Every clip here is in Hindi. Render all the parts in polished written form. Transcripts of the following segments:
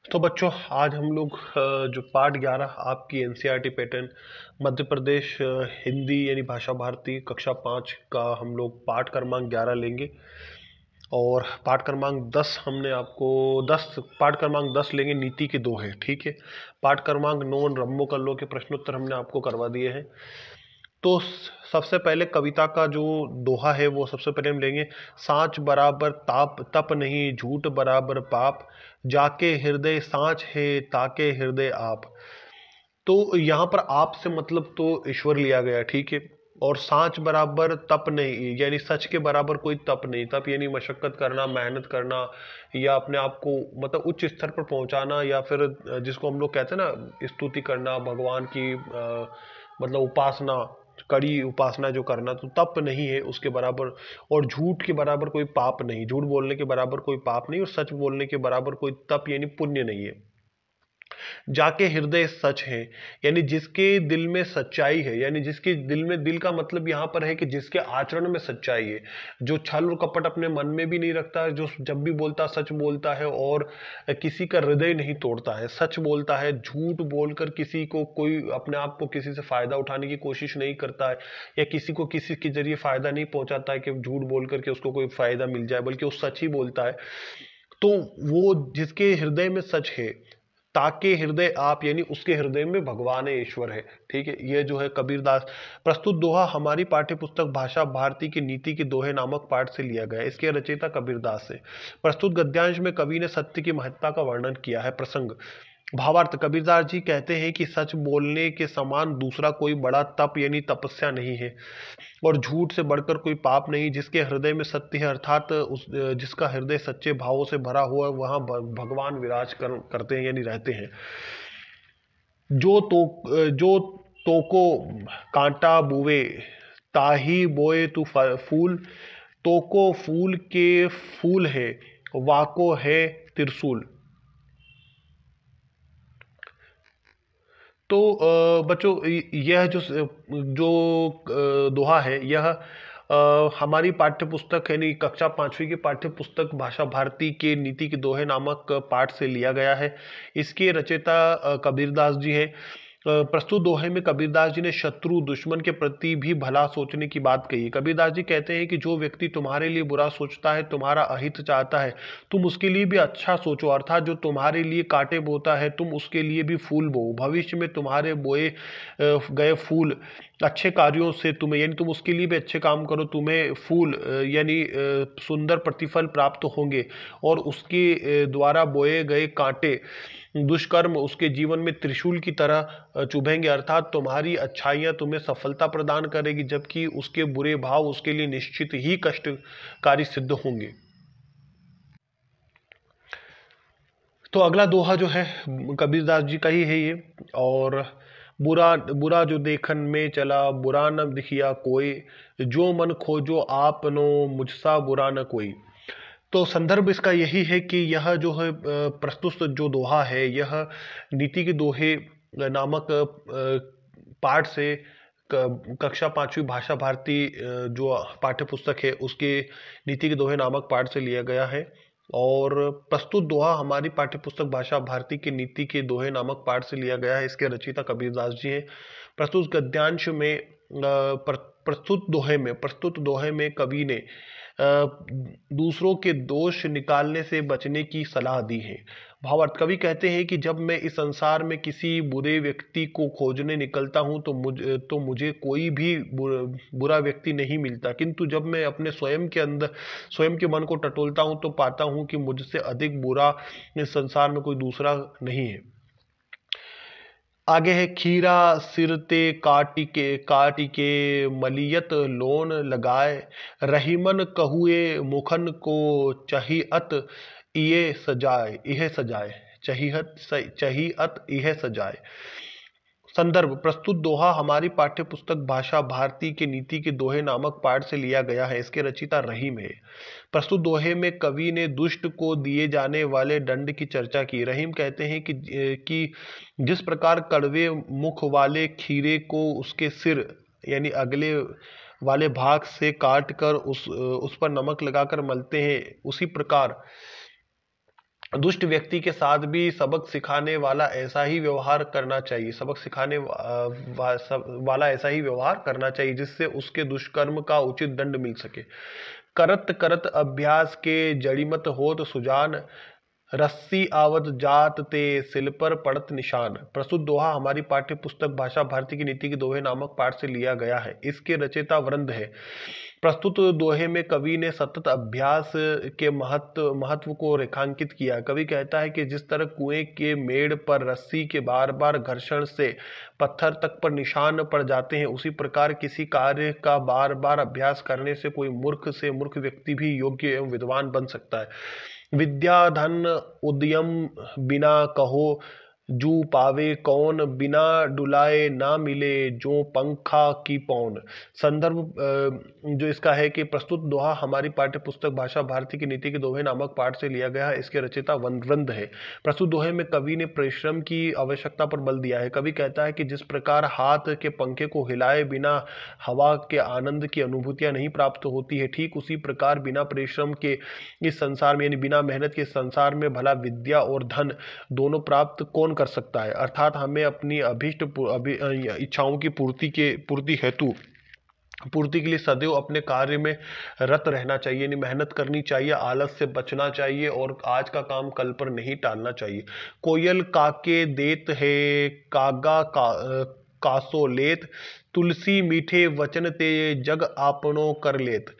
तो बच्चों, आज हम लोग जो पार्ट 11 आपकी एनसीईआरटी पैटर्न मध्य प्रदेश हिंदी यानी भाषा भारती कक्षा 5 का हम लोग पाठ क्रमांक 11 लेंगे। और पाठ क्रमांक 10 हमने आपको 10 पाठ क्रमांक 10 लेंगे, नीति के दोहे। ठीक है। पाठ क्रमांक 9 रम्मो कल्लो के प्रश्नोत्तर हमने आपको करवा दिए हैं। तो सबसे पहले कविता का जो दोहा है वो सबसे पहले हम लेंगे। सांच बराबर ताप तप नहीं, झूठ बराबर पाप, जाके हृदय सांच है ताके हृदय आप। तो यहाँ पर आप से मतलब तो ईश्वर लिया गया। ठीक है। और सांच बराबर तप नहीं, यानी सच के बराबर कोई तप नहीं। तप यानी मशक्कत करना, मेहनत करना, या अपने आप को मतलब उच्च स्तर पर पहुंचाना, या फिर जिसको हम लोग कहते हैं ना स्तुति करना, भगवान की मतलब उपासना, कड़ी उपासना जो करना, तो तप नहीं है उसके बराबर। और झूठ के बराबर कोई पाप नहीं, झूठ बोलने के बराबर कोई पाप नहीं, और सच बोलने के बराबर कोई तप यानी पुण्य नहीं है। जाके हृदय सच है, यानी जिसके दिल में सच्चाई है, यानी जिसके दिल में, दिल का मतलब यहाँ पर है कि जिसके आचरण में सच्चाई है, जो छल और कपट अपने मन में भी नहीं रखता है, जो जब भी बोलता सच बोलता है और किसी का हृदय नहीं तोड़ता है, सच बोलता है, झूठ बोलकर किसी को, कोई अपने आप को किसी से फायदा उठाने की कोशिश नहीं करता है, या किसी को किसी के जरिए फायदा नहीं पहुंचाता है कि झूठ बोल करके उसको कोई फायदा मिल जाए, बल्कि वो सच ही बोलता है। तो वो जिसके हृदय में सच है, ताके हृदय आप, यानी उसके हृदय में भगवान है, ईश्वर है। ठीक है। ये जो है कबीरदास। प्रस्तुत दोहा हमारी पाठ्य पुस्तक भाषा भारती के नीति के दोहे नामक पाठ से लिया गया है। इसके रचयिता कबीरदास है। प्रस्तुत गद्यांश में कवि ने सत्य की महत्ता का वर्णन किया है। प्रसंग भावार्थ, कबीरदास जी कहते हैं कि सच बोलने के समान दूसरा कोई बड़ा तप यानी तपस्या नहीं है, और झूठ से बढ़कर कोई पाप नहीं। जिसके हृदय में सत्य है, अर्थात उस जिसका हृदय सच्चे भावों से भरा हुआ है, वहाँ भगवान करते हैं यानी रहते हैं। जो तो को कांटा बुवे, ताही बोए तू फूल, तो को फूल के फूल है, वाको है त्रिशूल। तो बच्चों, यह जो दोहा है, यह हमारी पाठ्य पुस्तक यानी कक्षा 5वीं की पाठ्य पुस्तक भाषा भारती के नीति के दोहे नामक पाठ से लिया गया है। इसके रचयिता कबीरदास जी हैं। प्रस्तुत दोहे में कबीरदास जी ने शत्रु दुश्मन के प्रति भी भला सोचने की बात कही। कबीरदास जी कहते हैं कि जो व्यक्ति तुम्हारे लिए बुरा सोचता है, तुम्हारा अहित चाहता है, तुम उसके लिए भी अच्छा सोचो, अर्थात जो तुम्हारे लिए कांटे बोता है, तुम उसके लिए भी फूल बो। भविष्य में तुम्हारे बोए गए फूल अच्छे कार्यों से तुम्हें, यानी तुम उसके लिए भी अच्छे काम करो, तुम्हें फूल यानी सुंदर प्रतिफल प्राप्त होंगे। और उसके द्वारा बोए गए कांटे, दुष्कर्म उसके जीवन में त्रिशूल की तरह चुभेंगे, अर्थात तुम्हारी अच्छाइयाँ तुम्हें सफलता प्रदान करेगी, जबकि उसके बुरे भाव उसके लिए निश्चित ही कष्टकारी सिद्ध होंगे। तो अगला दोहा जो है कबीरदास जी का ही है ये। और बुरा बुरा जो देखन में चला, बुरा न दिखिया कोई, जो मन खोजो आपनो, मुझसा बुरा न कोई। तो संदर्भ इसका यही है कि यह जो है प्रस्तुत जो दोहा है, यह नीति के दोहे नामक पाठ से कक्षा 5वीं भाषा भारती जो पाठ्य पुस्तक है उसके नीति के दोहे नामक पाठ से लिया गया है। और प्रस्तुत दोहा हमारी पाठ्य पुस्तक भाषा भारती के नीति के दोहे नामक पाठ से लिया गया है। इसके रचयिता कबीरदास जी हैं। प्रस्तुत गद्यांश में प्रस्तुत दोहे में कवि ने दूसरों के दोष निकालने से बचने की सलाह दी है। भावार्थ, कवि कहते हैं कि जब मैं इस संसार में किसी बुरे व्यक्ति को खोजने निकलता हूं तो मुझे कोई भी बुरा व्यक्ति नहीं मिलता, किंतु जब मैं अपने स्वयं के अंदर, स्वयं के मन को टटोलता हूं तो पाता हूं कि मुझसे अधिक बुरा इस संसार में कोई दूसरा नहीं है। आगे है, खीरा सिरते काटिके मलियत लोन लगाए, रहीमन कहुए मुखन को चाहिअत इहे सजाए, चाहिअत इहे सजाए। संदर्भ, प्रस्तुत दोहा हमारी पाठ्य पुस्तक भाषा भारती के नीति के दोहे नामक पाठ से लिया गया है। इसके रचयिता रहीम है। प्रस्तुत दोहे में कवि ने दुष्ट को दिए जाने वाले दंड की चर्चा की। रहीम कहते हैं कि जिस प्रकार कड़वे मुख वाले खीरे को उसके सिर यानी अगले वाले भाग से काट कर उस पर नमक लगाकर मलते हैं, उसी प्रकार दुष्ट व्यक्ति के साथ भी सबक सिखाने वाला ऐसा ही व्यवहार करना चाहिए, सबक सिखाने वाला ऐसा ही व्यवहार करना चाहिए जिससे उसके दुष्कर्म का उचित दंड मिल सके। करत करत अभ्यास के जड़िमत होत सुजान, रस्सी आवत जात ते सिल पर पड़त निशान। प्रस्तुत दोहा हमारी पाठ्य पुस्तक भाषा भारती की नीति के दोहे नामक पाठ से लिया गया है। इसके रचयिता वृंद है। प्रस्तुत दोहे में कवि ने सतत अभ्यास के महत्व को रेखांकित किया। कवि कहता है कि जिस तरह कुएं के मेड़ पर रस्सी के बार बार घर्षण से पत्थर तक पर निशान पड़ जाते हैं, उसी प्रकार किसी कार्य का बार बार अभ्यास करने से कोई मूर्ख से मूर्ख व्यक्ति भी योग्य एवं विद्वान बन सकता है। विद्या धन उद्यम बिना कहो जू पावे कौन, बिना डुलाए ना मिले जो पंखा की पौन। संदर्भ जो इसका है कि प्रस्तुत दोहा हमारी पाठ्य पुस्तक भाषा भारती की नीति के दोहे नामक पाठ से लिया गया है। इसके रचयिता वृंद है। प्रस्तुत दोहे में कवि ने परिश्रम की आवश्यकता पर बल दिया है। कवि कहता है कि जिस प्रकार हाथ के पंखे को हिलाए बिना हवा के आनंद की अनुभूतियां नहीं प्राप्त होती है, ठीक उसी प्रकार बिना परिश्रम के इस संसार में यानी बिना मेहनत के संसार में भला विद्या और धन दोनों प्राप्त कौन कर सकता है। अर्थात हमें अपनी अभीष्ट इच्छाओं की पूर्ति के लिए सदैव अपने कार्य में रत रहना चाहिए, यानी मेहनत करनी चाहिए, आलस से बचना चाहिए और आज का काम कल पर नहीं टालना चाहिए। कोयल काके देत है कासो लेत, तुलसी मीठे वचन ते जग आपनो कर लेत।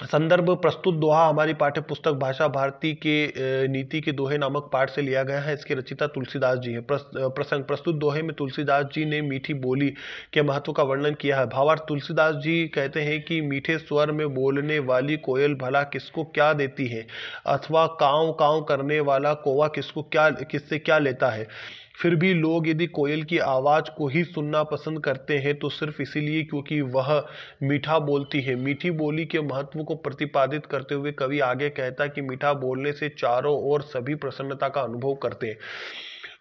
संदर्भ प्रस्तुत दोहा हमारी पाठ्य पुस्तक भाषा भारती के नीति के दोहे नामक पाठ से लिया गया है। इसके रचयिता तुलसीदास जी है। प्रसंग प्रस्तुत दोहे में तुलसीदास जी ने मीठी बोली के महत्व का वर्णन किया है। भावार्थ तुलसीदास जी कहते हैं कि मीठे स्वर में बोलने वाली कोयल भला किसको क्या देती है, अथवा कांव कांव करने वाला कौवा किससे क्या लेता है। फिर भी लोग यदि कोयल की आवाज़ को ही सुनना पसंद करते हैं तो सिर्फ इसीलिए क्योंकि वह मीठा बोलती है। मीठी बोली के महत्व को प्रतिपादित करते हुए कवि आगे कहता है कि मीठा बोलने से चारों ओर सभी प्रसन्नता का अनुभव करते हैं।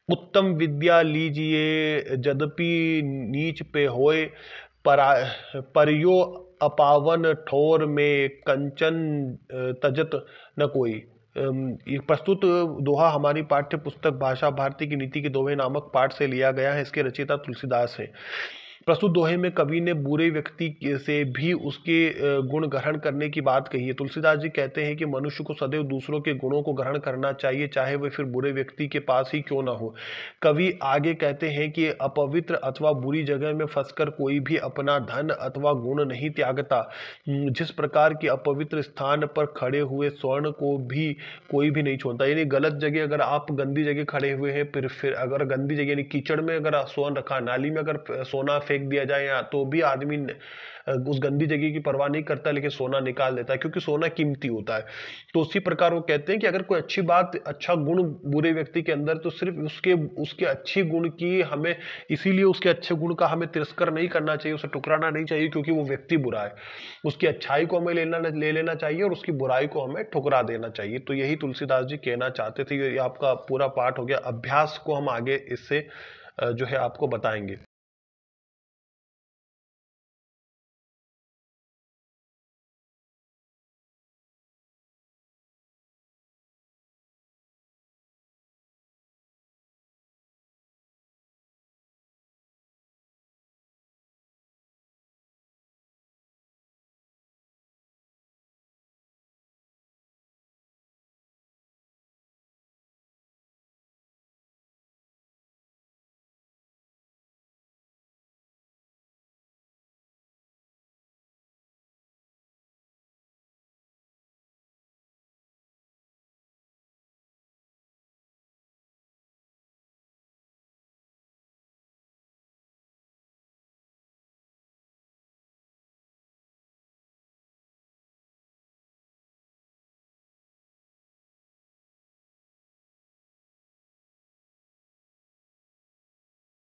उत्तम विद्या लीजिए यद्यपि नीच पे होए, परियो अपावन ठोर में कंचन तजत न कोई। ये प्रस्तुत दोहा हमारी पाठ्य पुस्तक भाषा भारती की नीति के दोहे नामक पाठ से लिया गया है। इसके रचयिता तुलसीदास है। प्रस्तुत दोहे में कवि ने बुरे व्यक्ति से भी उसके गुण ग्रहण करने की बात कही है। तुलसीदास जी कहते हैं कि मनुष्य को सदैव दूसरों के गुणों को ग्रहण करना चाहिए, चाहे वह फिर बुरे व्यक्ति के पास ही क्यों ना हो। कवि आगे कहते हैं कि अपवित्र अथवा बुरी जगह में फंसकर कोई भी अपना धन अथवा गुण नहीं त्यागता। जिस प्रकार की अपवित्र स्थान पर खड़े हुए स्वर्ण को भी कोई भी नहीं छोड़ता, यानी गलत जगह अगर आप गंदी जगह खड़े हुए हैं, फिर अगर गंदी जगह यानी कीचड़ में अगर स्वर्ण रखा, नाली में अगर सोना फेंक दिया जाए या तो भी आदमी उस गंदी जगह की परवाह नहीं करता, लेकिन सोना निकाल देता है क्योंकि सोना कीमती होता है। तो उसी प्रकार वो कहते हैं कि अगर कोई अच्छी बात, अच्छा गुण बुरे व्यक्ति के अंदर, तो सिर्फ उसके अच्छे गुण की हमें, इसीलिए उसके अच्छे गुण का हमें तिरस्कार नहीं करना चाहिए, उसे ठुकराना नहीं चाहिए क्योंकि वो व्यक्ति बुरा है। उसकी अच्छाई को हमें ले लेना चाहिए और उसकी बुराई को हमें ठुकरा देना चाहिए। तो यही तुलसीदास जी कहना चाहते थे। ये आपका पूरा पाठ हो गया। अभ्यास को हम आगे इससे जो है आपको बताएंगे।